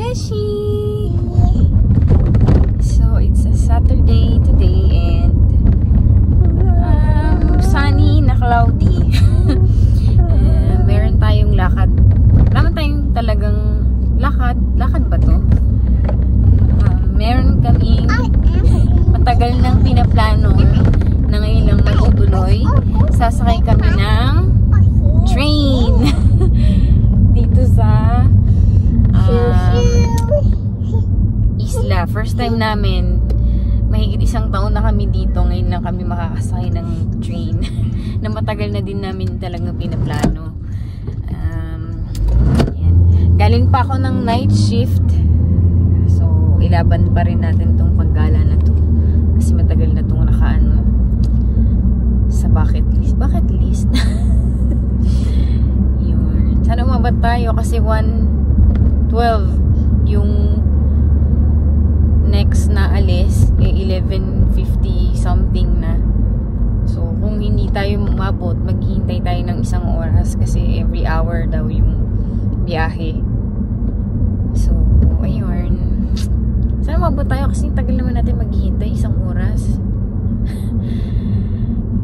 Beshi! So, it's a Saturday today and sunny na cloudy. Meron tayong lakad. Meron tayong talagang lakad. Lakad ba to? Meron kaming matagal nang pinaplano na ngayon lang matutuloy. Sasakay kami ng train dito sa Isla. First time namin. Mahigit isang taon na kami dito. Ngayon lang kami makakasakay ng train na matagal na din namin talagang pinaplano. Yan. Galing pa ako ng night shift. So, ilaban pa rin natin tong paggala na to. Kasi matagal na tong nakaano sa bucket list. Bucket list? Yun. Sana umabot tayo kasi 1:12 yung next na alis, 11:50 something na. So, kung hindi tayo umabot, maghihintay tayo ng isang oras kasi every hour daw yung biyahe. So, ayun. Sana umabot tayo kasi tagal naman natin maghihintay isang oras.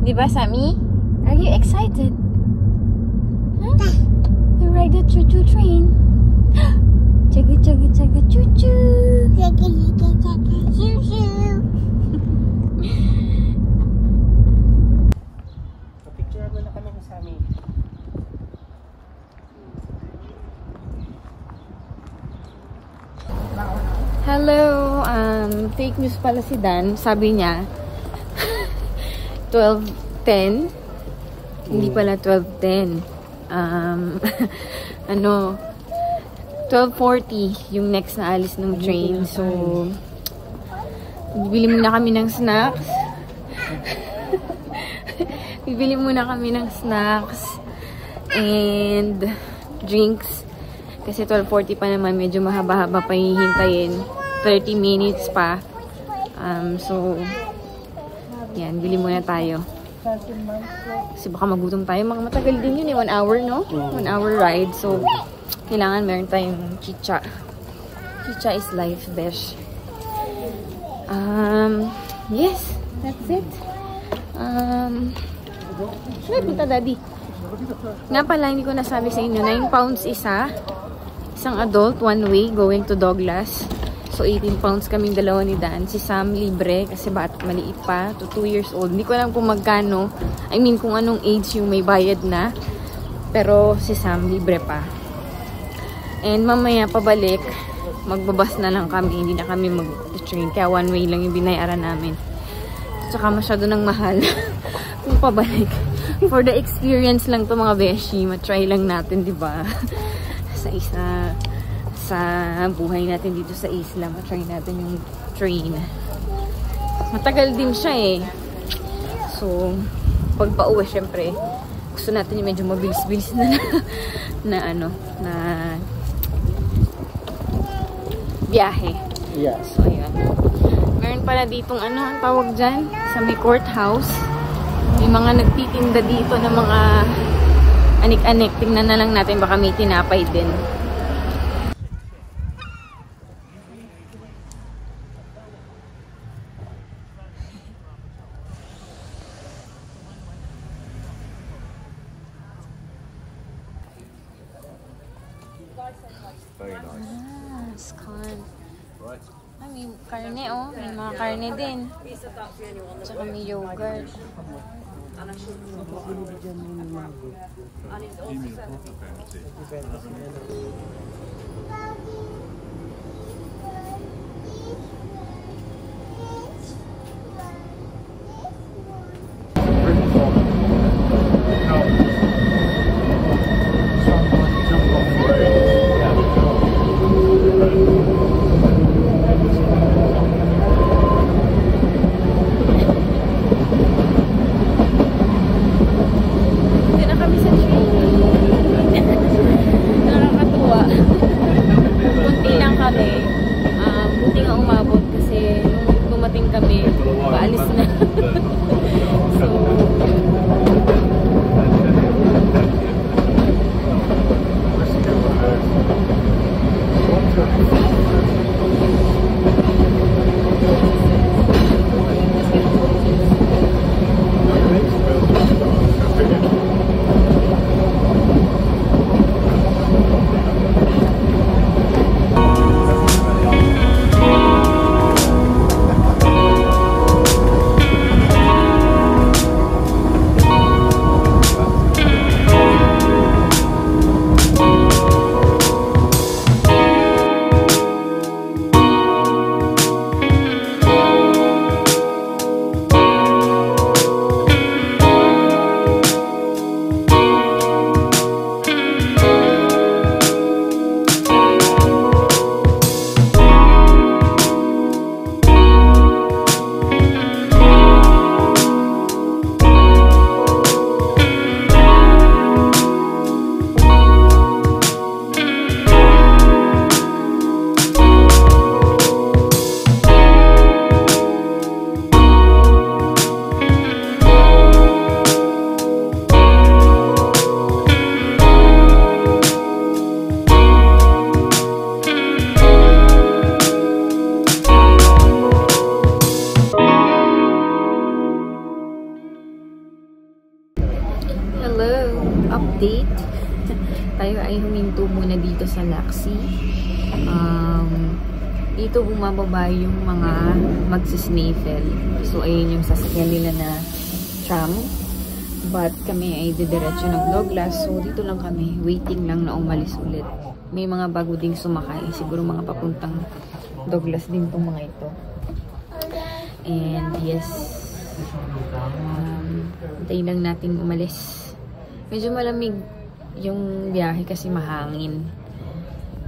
Diba, Sammy? Are you excited? Huh? To ride the choo-choo train? Chugga chugga chugga choo-choo. Chugga chugga chugga choo-choo. Picture mo na kami sa amin. Hello, fake news pala si Dan. Sabi niya 12:10. Hindi pala 12:10. Ano 12:40 yung next na alis ng train. So, bibili muna kami ng snacks. Bibili muna kami ng snacks and drinks. Kasi 12:40 pa naman, medyo mahaba-haba pa hihintayin. 30 minutes pa. So, yan, bili muna tayo. Kasi baka magutom tayo. Mga matagal din yun eh. 1 hour, no? 1 hour ride. So, kailangan meron tayong chicha. Chicha is life, besh. Yes, that's it. Saan punta, Daddy? Nga pala, hindi ko nasabi sa inyo. 9 pounds isa. Isang adult, one way, going to Douglas. So, 18 pounds kaming dalawa ni Dan. Si Sam, libre, kasi maliit pa. To 2 years old. Hindi ko alam kung magkano. I mean, kung anong age yung may bayad na. Pero, si Sam, libre pa. And mamaya pabalik, magbabas na lang kami. Hindi na kami mag-train. Kaya one way lang yung binayaran namin. Tsaka masyado nang mahal. Kung pabalik. For the experience lang to mga beshi. Matry lang natin, diba? Sa buhay natin dito sa isla. Matry natin yung train. Matagal din siya eh. So, pag pauwi, syempre, gusto natin yung medyo mabilis-bilis na biyahe. Yeah. So, ayan. Meron pala ditong ang tawag dyan, sa may courthouse. May mga nagtitinda dito ng mga anik-anik. Tingnan na lang natin, baka may tinapay din. Very nice. Scone. Right. May karne, oh. May mga karne din. Tsaka may yogurt. So, sa Laxi. Dito bumababa yung mga magsisnaffle. So, ayun yung sasakyan nila na tram. But kami ay didiretso ng Douglas. So, dito lang kami. Waiting lang na umalis ulit. May mga bago ding sumakay. Siguro mga papuntang Douglas din tong mga ito. And yes, hintayin lang natin umalis. Medyo malamig yung biyahe kasi mahangin.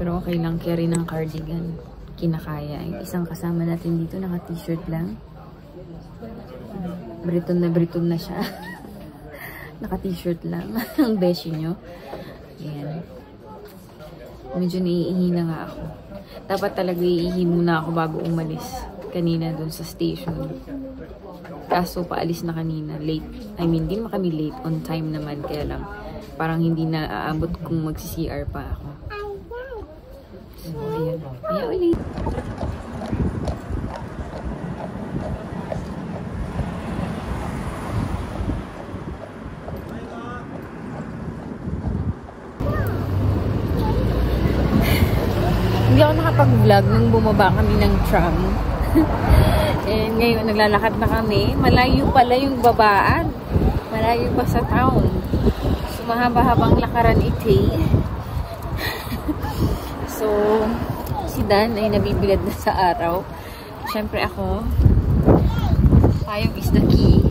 Pero okay lang, carry ng cardigan. Kinakaya. Yung isang kasama natin dito, naka-t-shirt lang. Briton na siya. Naka-t-shirt lang. Ang beshi nyo. Ayan. Medyo naiihi na nga ako. Dapat talaga iihi muna ako bago umalis. Kanina dun sa station. Kaso paalis na kanina. Late. I mean, di naman kami late. On time naman. Kaya lang, parang hindi na aabot kung magsi-CR pa ako. So, ayan. Kaya ulit. Hindi ako nakapag-vlog nung bumaba kami ng tram. And ngayon, naglalakad na kami. Malayo pala yung babaan. Malayo pa sa town. So, mahaba-habang lakaran iti. So, si Dan ay nabibilad na sa araw. Siyempre ako, payong is the key.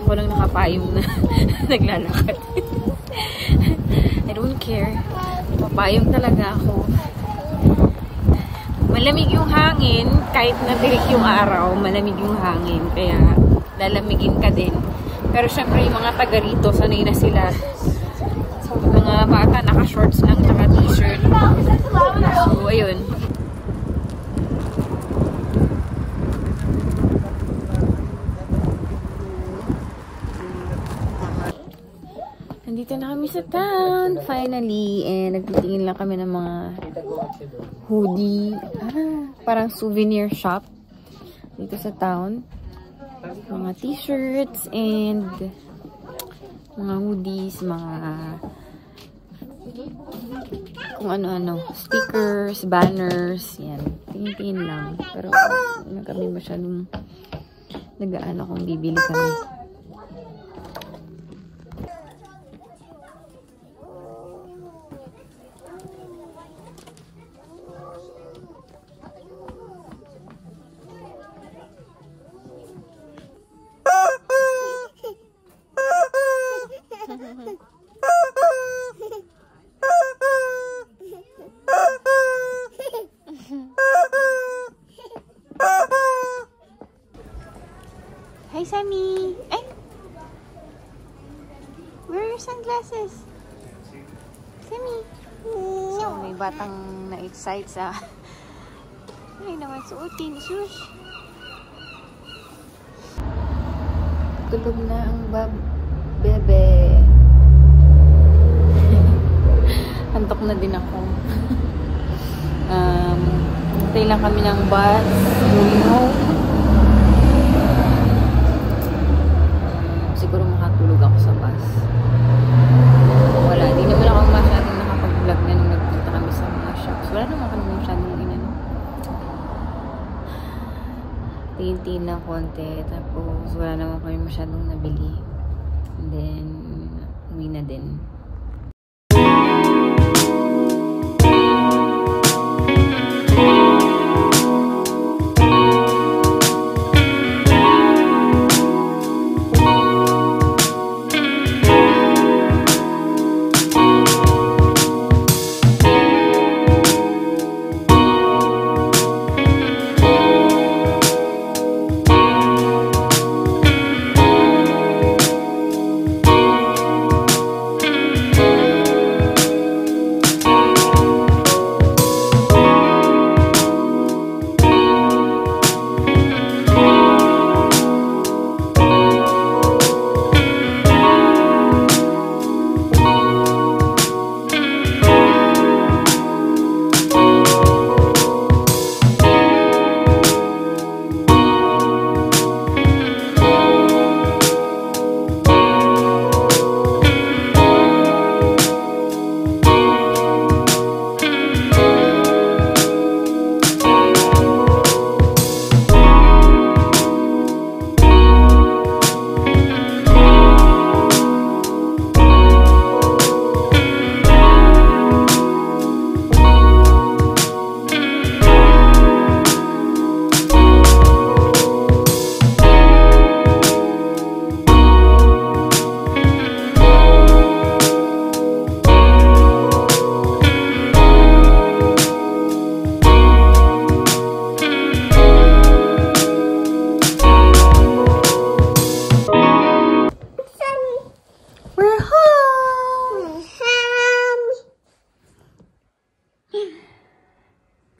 Ako lang nakapayong na naglalakad. I don't care. Papayong talaga ako. Malamig yung hangin. Kahit natirik yung araw, malamig yung hangin. Kaya lalamigin ka din. Pero syempre yung mga taga rito, sanay na sila. Mga bata, naka-shorts lang, naka-t-shirt. So, ayun. Nandito na kami sa town, finally. And nagtitingin lang kami ng mga hoodie. Parang souvenir shop dito sa town. Mga t-shirts and mga hoodies, mga kung ano-ano. Stickers, banners, yan. Tingin-tingin lang. Pero hindi kami masyadong nag-aano kung bibili kami. Hi, Sammy! Ay! Where are your sunglasses? Sammy! So, may batang na-excite sa ay naman suotin. Shush! Tulog na ang bebe. Antok na din ako. Hintay lang kami ng bus. Going home. Siguro makatulog ako sa bus. Wala. Di naman ako masyadong nakapag-vlog na nung nagpunta kami sa mga shops. Wala naman kami masyadong inano. Tingin-tingin ng konti. Tapos wala naman kami masyadong nabili. And then, uwi na din.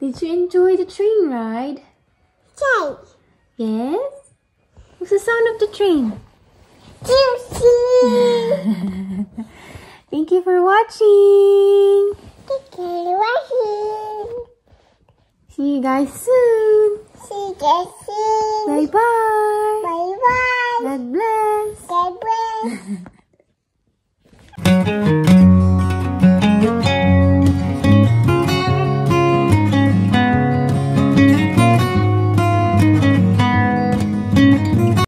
Did you enjoy the train ride? Train. Yes? What's the sound of the train? Thank you for watching. See you guys soon. Bye-bye. Bye-bye. God bless. God bless.